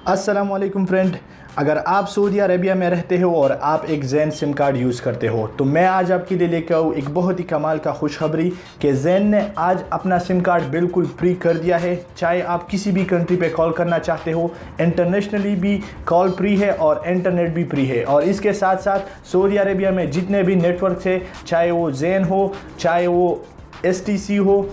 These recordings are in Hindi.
अस्सलाम वालेकुम फ्रेंड, अगर आप सऊदी अरेबिया में रहते हो और आप एक ज़ैन सिम कार्ड यूज़ करते हो तो मैं आज आपके लिए लेकर आऊँ एक बहुत ही कमाल का खुशखबरी कि ज़ैन ने आज अपना सिम कार्ड बिल्कुल फ्री कर दिया है। चाहे आप किसी भी कंट्री पे कॉल करना चाहते हो, इंटरनेशनली भी कॉल फ्री है और इंटरनेट भी फ्री है। और इसके साथ साथ सऊदी अरेबिया में जितने भी नेटवर्क है, चाहे वो ज़ैन हो, चाहे वो STC हो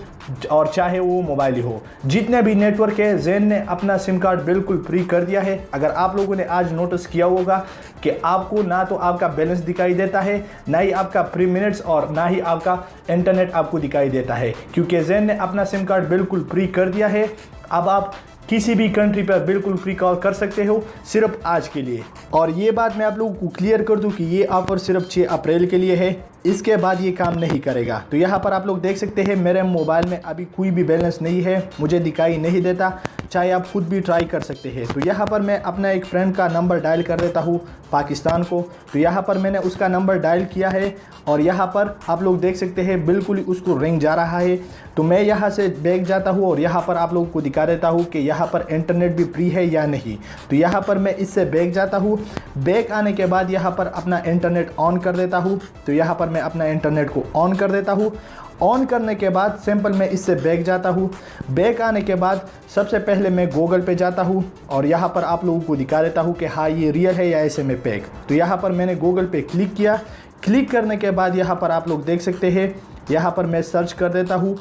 और चाहे वो मोबाइल हो, जितने भी नेटवर्क है, ज़ैन ने अपना सिम कार्ड बिल्कुल फ्री कर दिया है। अगर आप लोगों ने आज नोटिस किया होगा कि आपको ना तो आपका बैलेंस दिखाई देता है, ना ही आपका फ्री मिनट्स और ना ही आपका इंटरनेट आपको दिखाई देता है, क्योंकि ज़ैन ने अपना सिम कार्ड बिल्कुल फ्री कर दिया है। अब आप किसी भी कंट्री पर बिल्कुल फ्री कॉल कर सकते हो सिर्फ आज के लिए। और ये बात मैं आप लोगों को क्लियर कर दूं कि ये ऑफ़र सिर्फ 6 अप्रैल के लिए है, इसके बाद ये काम नहीं करेगा। तो यहाँ पर आप लोग देख सकते हैं मेरे मोबाइल में अभी कोई भी बैलेंस नहीं है, मुझे दिखाई नहीं देता, चाहे आप खुद भी ट्राई कर सकते हैं। तो यहाँ पर मैं अपना एक फ्रेंड का नंबर डायल कर देता हूँ पाकिस्तान को। तो यहाँ पर मैंने उसका नंबर डायल किया है और यहाँ पर आप लोग देख सकते हैं बिल्कुल ही उसको रिंग जा रहा है। तो मैं यहाँ से बैक जाता हूँ और यहाँ पर आप लोगों को दिखा देता हूँ कि यहाँ पर इंटरनेट भी फ्री है या नहीं। तो यहाँ पर मैं इससे बैक जाता हूँ। बैक आने के बाद यहाँ पर अपना इंटरनेट ऑन कर देता हूँ। तो यहाँ पर मैं अपना इंटरनेट को ऑन कर देता हूँ। ऑन करने के बाद सिंपल मैं इससे बैक जाता हूँ। बैक आने के बाद सबसे पहले मैं गूगल पे जाता हूँ और यहाँ पर आप लोगों को दिखा देता हूँ कि हाँ ये रियल है या ऐसे में फेक। तो यहाँ पर मैंने गूगल पे क्लिक किया। क्लिक करने के बाद यहाँ पर आप लोग देख सकते हैं, यहाँ पर मैं सर्च कर देता हूँ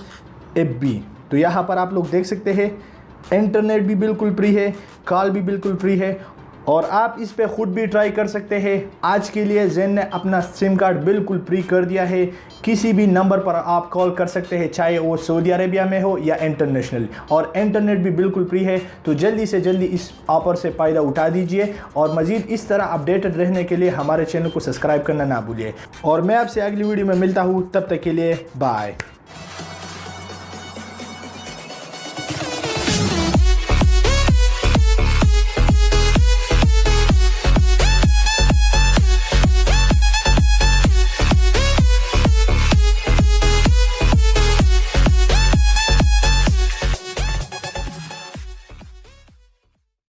FB। तो यहाँ पर आप लोग देख सकते हैं इंटरनेट भी बिल्कुल फ्री है, कॉल भी बिल्कुल फ्री है और आप इस पे ख़ुद भी ट्राई कर सकते हैं। आज के लिए ज़ैन ने अपना सिम कार्ड बिल्कुल फ्री कर दिया है। किसी भी नंबर पर आप कॉल कर सकते हैं, चाहे वो सऊदी अरेबिया में हो या इंटरनेशनल, और इंटरनेट भी बिल्कुल फ्री है। तो जल्दी से जल्दी इस ऑफ़र से फ़ायदा उठा दीजिए और मज़ीद इस तरह अपडेटेड रहने के लिए हमारे चैनल को सब्सक्राइब करना ना भूलिए। और मैं आपसे अगली वीडियो में मिलता हूँ, तब तक के लिए बाय।